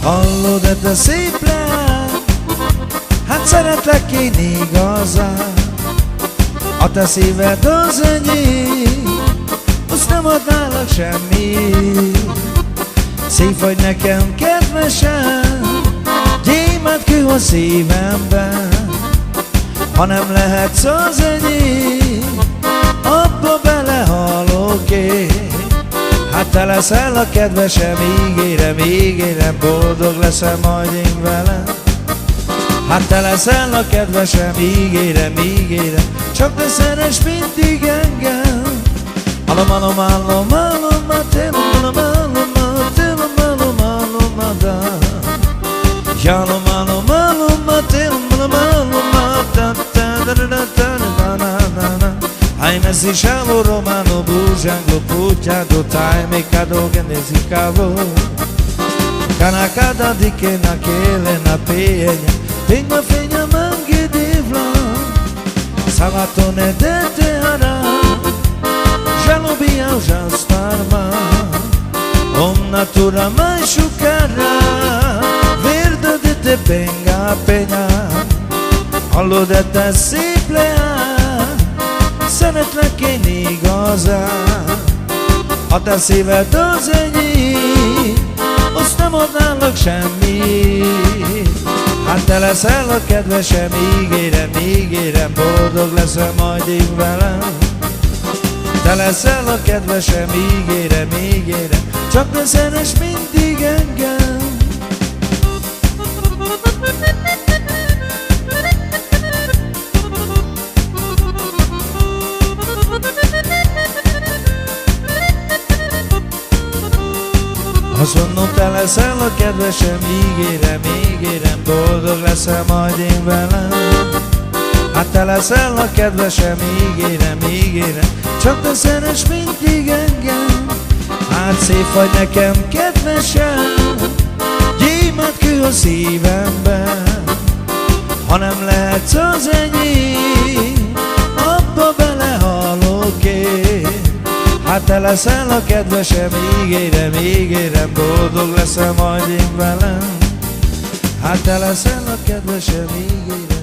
Hallod-e te szép leány? Hát szeretlek én igazán. A te szíved az enyém, azt nem adnálak semmit. Szép vagy nekem kedvesem, gyémántkő a szívemben. Ha nem lehetsz az enyém, abba belehalok én. Hát te leszel a kedvesem, ígérem, boldog leszel majd én velem. Hát te leszel a kedvesem, ígérem, csak te szeress mindig engem. Alom, alom, alom, alom, alom, alom, alom, alom, alom, alom, alom, Yalom, alom, alom, alom, alom, Ai nesi sciamo romano, bugiango, pucciado, time, cado, che ne si cavo. Canacada di che na chele na peña, Pegna feña mangue de vlan, Salatone de tehara, Jalobia jastarma, Om natura mai sciucarra, Verde de te penga peña, Hallod-e te szép leány? Szeretlek én igazán. A te szíved az enyém, azt nem adnálak semmit. Hát te leszel a kedvesem, ígérem, boldog leszel majd én velem. Te leszel a kedvesem, ígérem, csak ne szeress mindig engem. Azt mondom, te leszel a kedvesem, ígérem, boldog leszel majd én velem. Hát te leszel a kedvesem, ígérem, csak te szeress mindig engem. Hát szép vagy nekem kedvesem, gyémántkő a szívemben. Ha nem lehetsz az enyém, abba belehalok én. Hát te leszel a kedvesem, ígérem, boldog leszel majd én velem. Hát te leszel a kedvesem, ígérem.